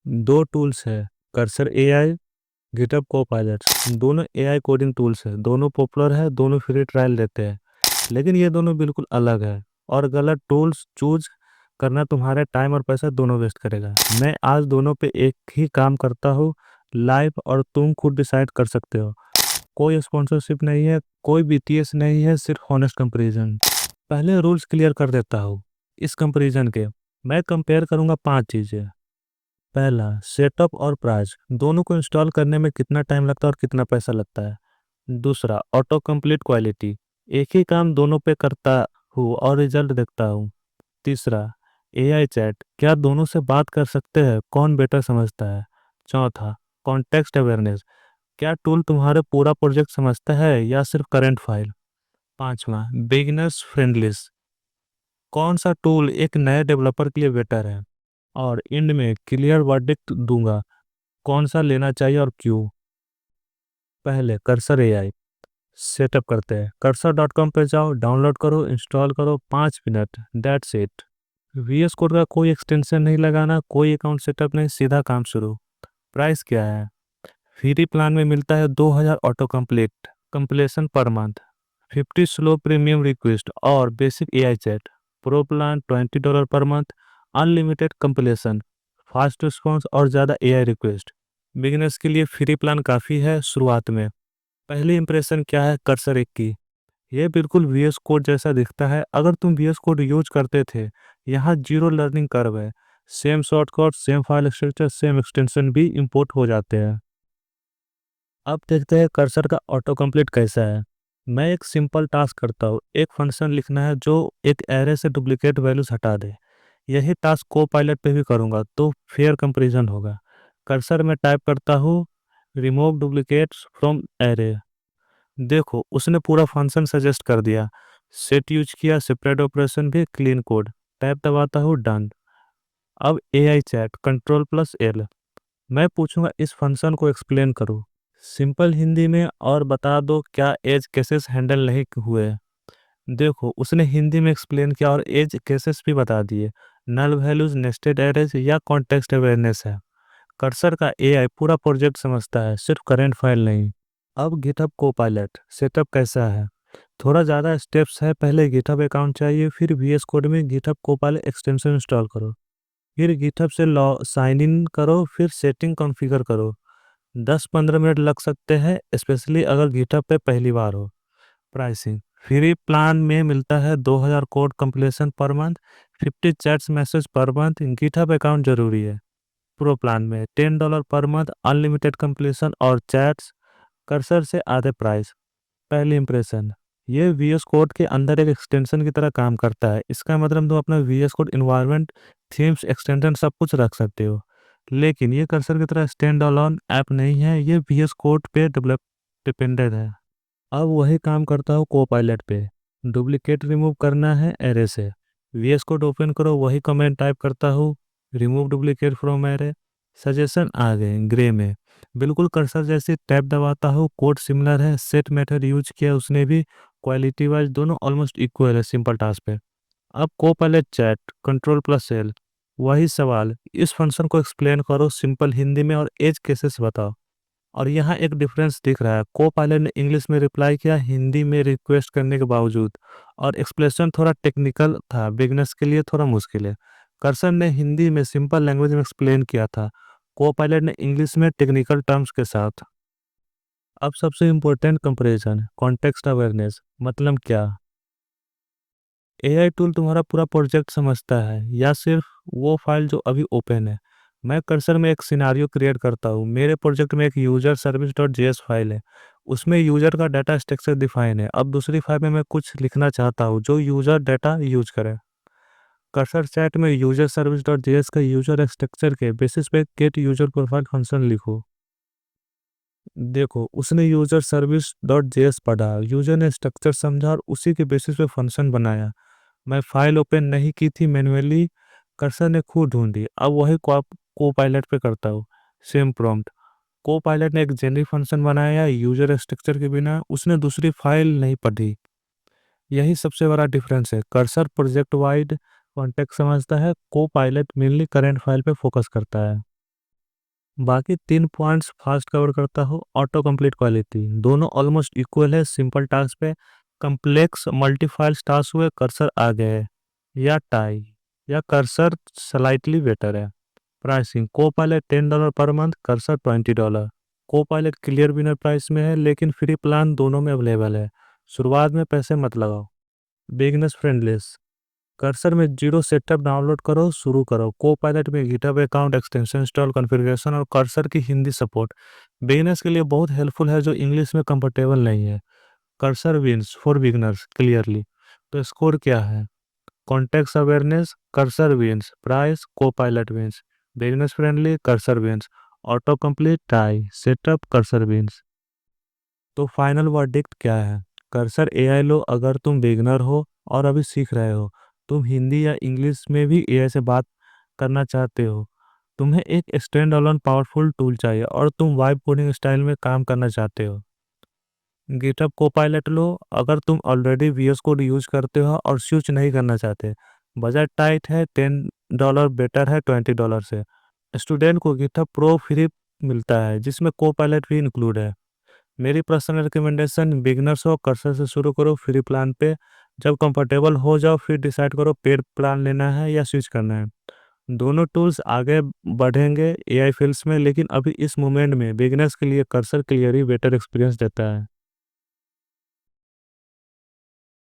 दो टूल्स है, cursor AI, GitHub Copilot. दोनों एआई कोडिंग टूल्स है, दोनों पॉपुलर है, दोनों फ्री ट्रायल देते हैं। लेकिन ये दोनों बिल्कुल अलग है, और गलत टूल्स चूज करना तुम्हारे टाइम और पैसा दोनों वेस्ट करेगा। मैं आज दोनों पे एक ही काम करता हूँ लाइव, और तुम खुद डिसाइड कर सकते हो। कोई स्पॉन्सरशिप नहीं है, कोई बीटीएस नहीं है, सिर्फ हॉनेस्ट कंपैरिजन। पहले रूल्स क्लियर कर देता हूँ इस कंपैरिजन के। मैं कंपेयर करूंगा 5 चीजें। पहला, सेटअप और प्राइस, दोनों को इंस्टॉल करने में कितना टाइम लगता है और कितना पैसा लगता है। दूसरा, ऑटो कंप्लीट क्वालिटी, एक ही काम दोनों पे करता हूँ और रिजल्ट देखता हूँ। तीसरा, एआई चैट, क्या दोनों से बात कर सकते हैं, कौन बेटर समझता है। चौथा, कॉन्टेक्स्ट अवेयरनेस, क्या टूल तुम्हारे पूरा प्रोजेक्ट समझता है या सिर्फ करंट फाइल। पांचवा, बिगिनर्स फ्रेंडलीस, कौन सा टूल एक नए डेवलपर के लिए बेटर है। और एंड में क्लियर वर्डिक्ट दूंगा, कौन सा लेना चाहिए और क्यों। पहले कर्सर एआई सेटअप करते हैं। कर्सर.com पे जाओ, डाउनलोड करो, इंस्टॉल करो, 5 minute, that's it. VS code का कोई एक्सटेंशन नहीं लगाना, कोई अकाउंट सेटअप नहीं, सीधा काम शुरू। प्राइस क्या है? फ्री प्लान में मिलता है 2000 auto complete completion per month, 50 slow premium request और basic AI chat. Pro plan $20 per month, unlimited completion, fast response और ज़्यादा एआई रिक्वेस्ट। बिगिनर्स के लिए फ्री प्लान काफ़ी है शुरुआत में। पहली इंप्रेशन क्या है कर्सर एक की? ये बिल्कुल वीएस कोड जैसा दिखता है, अगर तुम वीएस कोड यूज करते थे। यहाँ जीरो लर्निंग कर्व है, same shortcut, same file structure, same extension भी इंपोर्ट हो जाते हैं। अब देखते हैं कर्सर का ऑटो कंप्लीट कैसा है। मैं एक सिंपल टास्क करता हूँ, एक फंक्शन लिखना है जो एक एरे से डुप्लीकेट वैल्यूज हटा दे। यही टास्क को पायलट पे भी करूँगा तो फेयर कंपैरिजन होगा। कर्सर में टाइप करता हूँ रिमूव डुप्लीकेट्स फ्रॉम एरे। देखो, उसने पूरा फंक्शन सजेस्ट कर दिया। सेट यूज किया, सेपरेट ऑपरेशन भी, क्लीन कोड। टैब दबाता हूँ, डन। अब एआई चैट कंट्रोल+L, मैं पूछूंगा इस फंक्शन को एक्सप्लेन करो सिंपल हिंदी में और बता दो क्या एज केसेस हैंडल नहीं हुए। देखो, उसने हिंदी में एक्सप्लेन किया और एज केसेस भी बता दिए। नल वैल्यूज, नेस्टेड एरेज या कॉन्टेक्स्ट अवेयरनेस है। कर्सर का एआई पूरा प्रोजेक्ट समझता है, सिर्फ करंट फाइल नहीं। अब गिटहब कोपायलट सेटअप कैसा है? थोड़ा ज़्यादा स्टेप्स है। पहले गिटहब अकाउंट चाहिए, फिर वीएस कोड में गिटहब कोपायलट एक्सटेंशन इंस्टॉल करो, फिर गिटहब से लॉ साइन इन करो, फिर सेटिंग कॉन्फ़िगर करो। 10-15 मिनट लग सकते हैं, स्पेशली अगर गिटहब पे पहली बार हो। प्राइसिंग, फ्री प्लान में मिलता है 2000 कोड कंप्लीशन पर month, 50 chats message per month, GitHub account जरूरी है। प्रो प्लान में $10 पर मंथ, अनलिमिटेड कंप्लीशन और चैट्स। कर्सर से आधे प्राइस। पहली इंप्रेशन, ये वीएस कोड के अंदर एक एक्सटेंशन की तरह काम करता है। इसका मतलब तुम अपना VS code environment, themes, extension सब कुछ रख सकते हो। लेकिन ये कर्सर की तरह स्टैंड अलोन ऐप नहीं है, ये वीएस कोड पे डेवलप डिपेंडेंट है। अब वही काम करता हूँ कोपायलट पे। डुप्लीकेट रिमूव करना है एरे से, वीएस कोड ओपन करो, वही कमेंट टाइप करता हूँ, remove duplicate from array. Suggestion आ गए ग्रे में, बिल्कुल कर्सर जैसे। टैब दबाता हूँ, कोड सिमिलर है, सेट मेथड यूज किया उसने भी। क्वालिटी वाइज दोनों ऑलमोस्ट इक्वल है सिंपल टास्क पे। अब कोपायलट चैट कंट्रोल+L, वही सवाल, इस फंक्शन को एक्सप्लेन करो सिंपल हिंदी में और एज केसेस बताओ। और यहाँ एक डिफरेंस दिख रहा है, को पायलट ने इंग्लिश में रिप्लाई किया हिंदी में रिक्वेस्ट करने के बावजूद, और एक्सप्लेनेशन थोड़ा टेक्निकल था, बिगनर्स के लिए थोड़ा मुश्किल है। कर्सर ने हिंदी में सिंपल लैंग्वेज में एक्सप्लेन किया था, को पायलट ने इंग्लिश में टेक्निकल टर्म्स के साथ। अब सबसे इम्पोर्टेंट कंपैरिजन, कॉन्टेक्स्ट अवेयरनेस, मतलब क्या? एआई टूल तुम्हारा पूरा प्रोजेक्ट समझता है या सिर्फ वो फाइल जो अभी ओपन है? मैं कर्सर में एक सिनारियो क्रिएट करता हूँ। मेरे प्रोजेक्ट में एक user service dot JS file है, उसमें यूजर का डाटा स्ट्रक्चर डिफाइन है। अब दूसरी फाइल में मैं कुछ लिखना चाहता हूँ जो यूजर डाटा यूज करे। कर्सर चैट में यूजर सर्विस डॉट जेएस का यूजर स्ट्रक्चर के बेसिस पे गेट यूजर प्रोफाइल फंक्शन लिखो। देखो, उसने यूजर सर्विस डॉट जेएस पढ़ा, यूजर ने स्ट्रक्चर समझा और उसी के बेसिस पे फंक्शन बनाया। मैं फाइल ओपन नहीं की थी मैन्युअली, कर्सर ने खुद ढूंढी। अब वही को पायलट पे करता हूँ, सेम प्रॉम्प्ट। को पायलट ने एक जेनरिक फंक्शन बनाया यूजर स्ट्रक्चर के बिना, उसने दूसरी फाइल नहीं पढ़ी। यही सबसे बड़ा डिफरेंस है, कर्सर प्रोजेक्ट वाइड कॉन्टेक्स्ट समझता है, को पायलट मेनली करेंट फाइल पे फोकस करता है। बाकी 3 पॉइंट्स फास्ट कवर करता हूँ। ऑटो कंप्लीट क्वालिटी दोनों ऑलमोस्ट इक्वल है। सिंपल टास्क पे कम्प्लेक्स मल्टीफाइल टास्क हुए कर्सर आ गए या टाई या कर्सर स्लाइटली बेटर है। प्राइसिंग को पायलट $10 पर मंथ, कर्सर $20। को पायलट क्लियर विनर प्राइस में है, लेकिन फ्री प्लान दोनों में अवेलेबल है। शुरुआत में पैसे मत लगाओ। बिगनर्स फ्रेंडलीस कर्सर में जीरो सेटअप डाउनलोड करो, शुरू करो। को पायलट में GitHub account, extension install, configuration और कर्सर की हिंदी सपोर्ट बिगिनर्स के लिए बहुत हेल्पफुल है जो इंग्लिश में कंफर्टेबल नहीं है। Cursor wins for beginners clearly. तो स्कोर क्या है? Context awareness Cursor wins, price Copilot wins, beginners friendly Cursor wins, auto complete tie, setup Cursor wins. तो फाइनल वर्डिक्ट क्या है? कर्सर एआई लो अगर तुम बिगनर हो और अभी सीख रहे हो, तुम हिंदी या इंग्लिश में भी एआई से बात करना चाहते हो, तुम्हें एक स्टैंड अलोन पावरफुल टूल चाहिए और तुम वाइब कोडिंग स्टाइल में काम करना चाहते हो, गिटहब कोपायलट लो। अगर तुम ऑलरेडी वीएस कोड यूज करते हो और स्विच नहीं करना चाहते, बजट टाइट है, $10 बेटर है $20 से। स्टूडेंट को गिटहब प्रो फ्री मिलता है जिसमें कोपायलट भी इंक्लूड है। मेरी पर्सनल रिकमेंडेशन बिगनर्स हो, कर्सर से शुरू करो फ्री प्लान पे। जब कंफर्टेबल हो जाओ फिर डिसाइड करो पेड प्लान लेना है या स्विच करना है। दोनों टूल्स आगे बढ़ेंगे एआई फील्ड्स में, लेकिन अभी इस मोमेंट में बिगनर्स के लिए कर्सर क्लियर ही बेटर एक्सपीरियंस देता है।